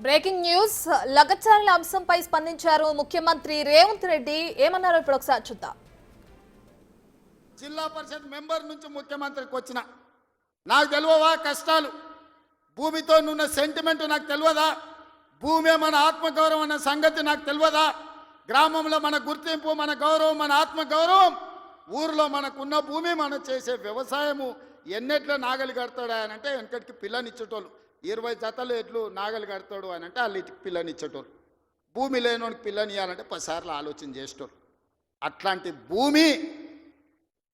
Breaking news Lagacharla అంశంపై స్పందించారు ముఖ్యమంత్రి రేవంత్ రెడ్డి. ఏమన్నారో ఇప్పుడు ఒకసారి చూద్దాం. జిల్లా పరిషత్ మెంబర్ నుంచి ముఖ్యమంత్రికి వచ్చిన నాకు తెలియవా కష్టాలు, భూమితో ఉన్న సెంటిమెంట్ నాకు తెలియదా, భూమి మన ఆత్మగౌరవం అన్న సంగతి నాకు తెలియదా, గ్రామంలో మన గుర్తింపు, మన గౌరవం, మన ఆత్మగౌరవం, ఊరిలో మనకున్న భూమి, మనం చేసే వ్యవసాయము ఎన్నెట్లో నాగలి కడతాడు అని అంటే వెనకటికి పిల్లనిచ్చేటోళ్ళు, 20 జతలు ఎట్లు నాగలి కడతాడు అని అంటే వాళ్ళకి పిల్లనిచ్చేటోళ్ళు, భూమి లేనోనికి పిల్లనియాలంటే 10 సార్లు ఆలోచన చేసేటోళ్ళు. అట్లాంటి భూమి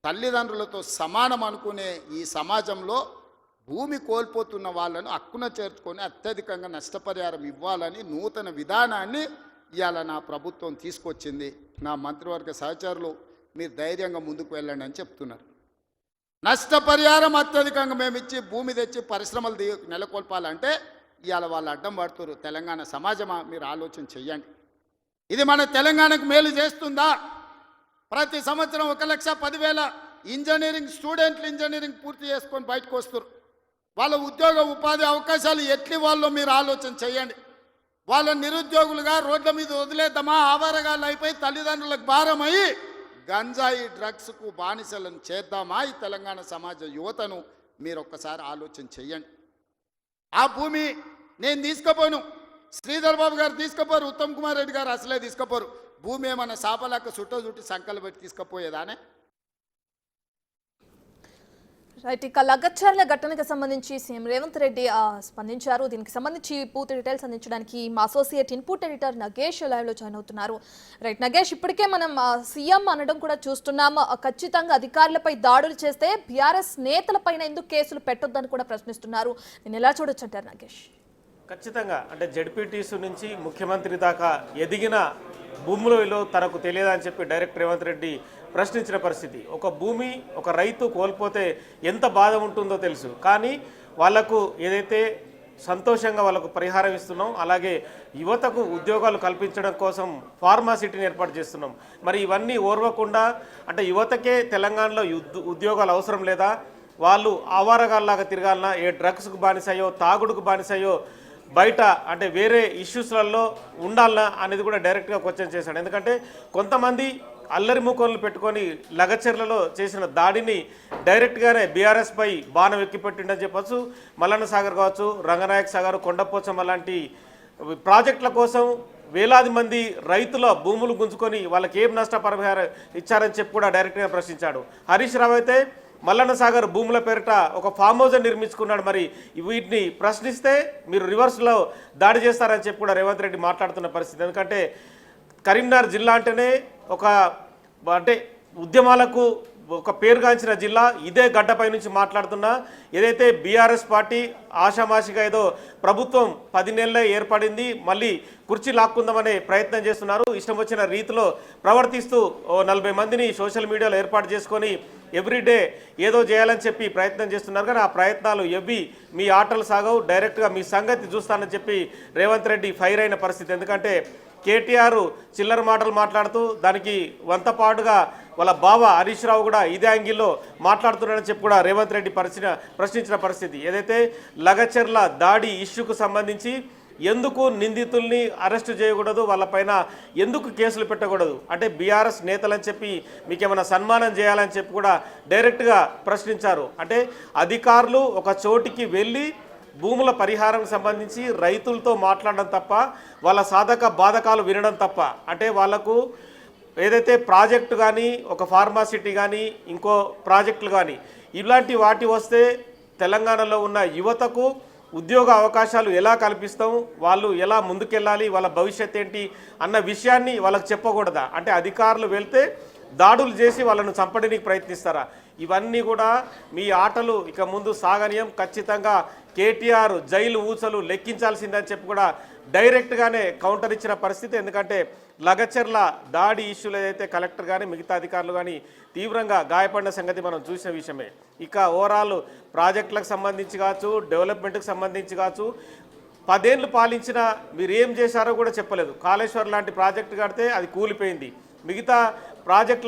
తల్లిదండ్రులతో సమానం అనుకునే ఈ సమాజంలో భూమి కోల్పోతున్న వాళ్ళను హక్కున చేర్చుకొని అత్యధికంగా నష్టపరిహారం ఇవ్వాలని నూతన విధానాన్ని ఇవాళ నా ప్రభుత్వం తీసుకొచ్చింది. నా మంత్రివర్గ సహచరులు మీరు ధైర్యంగా ముందుకు వెళ్ళండి అని చెప్తున్నారు. నష్టపరిహారం అత్యధికంగా మేము ఇచ్చి భూమి తెచ్చి పరిశ్రమలు నెలకొల్పాలంటే ఇవాళ వాళ్ళు అడ్డం పడుతున్నారు. తెలంగాణ సమాజమా, మీరు ఆలోచన చెయ్యండి. ఇది మన తెలంగాణకు మేలు చేస్తుందా? ప్రతి సంవత్సరం 1,10,000 ఇంజనీరింగ్ స్టూడెంట్లు ఇంజనీరింగ్ పూర్తి చేసుకొని బయటకు వస్తారు. వాళ్ళ ఉద్యోగ ఉపాధి అవకాశాలు ఎట్లి వాళ్ళో మీరు ఆలోచన చేయండి. వాళ్ళ నిరుద్యోగులుగా రోడ్ల మీద వదిలేద్దామా? ఆవారగాళ్ళు అయిపోయి తల్లిదండ్రులకు భారమయ్యి గంజాయి డ్రగ్స్కు బానిసలను చేద్దామా? ఈ తెలంగాణ సమాజ యువతను మీరు ఒక్కసారి ఆలోచన చెయ్యండి. ఆ భూమి నేను తీసుకుపోను, శ్రీధర్ బాబు గారు తీసుకుపోరు, ఉత్తమ్ కుమార్ రెడ్డి గారు అసలే తీసుకుపోరు. భూమి ఏమన్నా సాపలాక చుట్టి సంకలు పెట్టి తీసుకుపోయేదానే? రైట్. ఇక లగచర్ల ఘటనకు సంబంధించి సీఎం రేవంత్ రెడ్డి స్పందించారు. దీనికి సంబంధించి పూర్తి డీటెయిల్స్ అందించడానికి మా associate input editor Nagesh live లో జాయిన్ అవుతున్నారు. రైట్ నగేష్, ఇప్పటికే మనం సీఎం అనడం కూడా చూస్తున్నాం. ఖచ్చితంగా అధికారులపై దాడులు చేస్తే బీఆర్ఎస్ నేతలపైన ఎందుకు కేసులు పెట్టొద్దని కూడా ప్రశ్నిస్తున్నారు. నేను ఎలా చూడొచ్చు అంటారు నగేష్? ఖచ్చితంగా అంటే జడ్పీటీసీ నుంచి ముఖ్యమంత్రి దాకా ఎదిగిన భూములలో తనకు తెలియదని చెప్పి డైరెక్టర్ రేవంత్ రెడ్డి ప్రశ్నించిన పరిస్థితి. ఒక భూమి, ఒక రైతు కోల్పోతే ఎంత బాధ ఉంటుందో తెలుసు. కానీ వాళ్లకు ఏదైతే సంతోషంగా వాళ్ళకు పరిహారం ఇస్తున్నాం, అలాగే యువతకు ఉద్యోగాలు కల్పించడం కోసం ఫార్మాసిటీని ఏర్పాటు చేస్తున్నాం. మరి ఇవన్నీ ఓర్వకుండా అంటే యువతకే తెలంగాణలో ఉద్యోగాలు అవసరం లేదా? వాళ్ళు ఆవారగాల్లాగా తిరగాలన్నా, ఏ డ్రగ్స్కు బానిసయ్యో, తాగుడుకు బానిసయ్యో, బయట అంటే వేరే ఇష్యూస్లలో ఉండాలనా అనేది కూడా డైరెక్ట్గా క్వశ్చన్ చేశాడు. ఎందుకంటే కొంతమంది అల్లరి మూకలు పెట్టుకొని లగచర్లలో చేసిన దాడిని డైరెక్ట్గానే బీఆర్ఎస్ పై బాణం ఎక్కిపెట్టిండని చెప్పచ్చు. మల్లన్న సాగర్ కావచ్చు, రంగనాయక సాగర్, కొండపోచమ్మ లాంటి ప్రాజెక్టుల కోసం వేలాది మంది రైతుల భూములు గుంజుకొని వాళ్ళకి ఏం నష్టపరిహారం ఇచ్చారని చెప్పి కూడా డైరెక్ట్గా ప్రశ్నించాడు. హరీష్ రావు అయితే మల్లన్న సాగర్ భూముల పేరిట ఒక ఫామ్ హౌస్ నిర్మించుకున్నాడు. మరి వీటిని ప్రశ్నిస్తే మీరు రివర్స్లో దాడి చేస్తారని చెప్పి కూడా రేవంత్ రెడ్డి మాట్లాడుతున్న పరిస్థితి. ఎందుకంటే కరీంనగర్ జిల్లా అంటేనే ఒక అంటే ఉద్యమాలకు ఒక పేరుగాంచిన జిల్లా. ఇదే గడ్డపై నుంచి మాట్లాడుతున్నా ఏదైతే బీఆర్ఎస్ పార్టీ ఆషామాషిగా ఏదో ప్రభుత్వం 10 నెలలే ఏర్పడింది, మళ్ళీ కుర్చీ లాక్కుందామనే ప్రయత్నం చేస్తున్నారు. ఇష్టం వచ్చిన రీతిలో ప్రవర్తిస్తూ 40 మందిని సోషల్ మీడియాలో ఏర్పాటు చేసుకొని ఎవ్రీడే ఏదో చేయాలని చెప్పి ప్రయత్నం చేస్తున్నారు. కానీ ఆ ప్రయత్నాలు ఎవ్వి మీ ఆటలు సాగవు, డైరెక్ట్గా మీ సంగతి చూస్తానని చెప్పి రేవంత్ రెడ్డి ఫైర్ అయిన పరిస్థితి. ఎందుకంటే కేటీఆర్ చిల్లర మాటలు మాట్లాడుతూ దానికి వంతపాటుగా వాళ్ళ బావ హరీష్ రావు కూడా ఇదే యాంగిల్లో మాట్లాడుతున్నాడని చెప్పి కూడా రేవంత్ రెడ్డి ప్రశ్నించిన పరిస్థితి. ఏదైతే లగచర్ల దాడి ఇష్యూకు సంబంధించి ఎందుకు నిందితుల్ని అరెస్టు చేయకూడదు, వాళ్ళపైన ఎందుకు కేసులు పెట్టకూడదు, అంటే బీఆర్ఎస్ నేతలని చెప్పి మీకేమైనా సన్మానం చేయాలని చెప్పి కూడా డైరెక్ట్గా ప్రశ్నించారు. అంటే అధికారులు ఒక చోటికి వెళ్ళి భూముల పరిహారానికి సంబంధించి రైతులతో మాట్లాడడం తప్ప, వాళ్ళ సాధక బాధకాలు వినడం తప్ప, అంటే వాళ్లకు ఏదైతే ప్రాజెక్టు కానీ, ఒక ఫార్మాసిటీ కానీ, ఇంకో ప్రాజెక్టులు కానీ ఇలాంటి వాటి వస్తే తెలంగాణలో ఉన్న యువతకు ఉద్యోగ అవకాశాలు ఎలా కల్పిస్తాం, వాళ్ళు ఎలా ముందుకెళ్ళాలి, వాళ్ళ భవిష్యత్ ఏంటి అన్న విషయాన్ని వాళ్ళకు చెప్పకూడదా? అంటే అధికారులు వెళ్తే దాడులు చేసి వాళ్ళను చంపడానికి ప్రయత్నిస్తారా? ఇవన్నీ కూడా మీ ఆటలు ఇక ముందు సాగనీయం. ఖచ్చితంగా కేటీఆర్ జైలు ఊచలు లెక్కించాల్సిందని చెప్పి కూడా డైరెక్ట్గానే కౌంటర్ ఇచ్చిన పరిస్థితి. ఎందుకంటే లగచర్ల దాడి ఇష్యూలు ఏదైతే కలెక్టర్ కానీ మిగతా అధికారులు కానీ తీవ్రంగా గాయపడిన సంగతి మనం చూసిన విషయమే. ఇక ఓవరాల్ ప్రాజెక్టులకు సంబంధించి కావచ్చు, డెవలప్మెంట్కి సంబంధించి కావచ్చు, 10 ఏళ్ళు పాలించినా మీరు ఏం చేశారో కూడా చెప్పలేదు. కాళేశ్వరం లాంటి ప్రాజెక్టు కడితే అది కూలిపోయింది, మిగతా ప్రాజెక్టు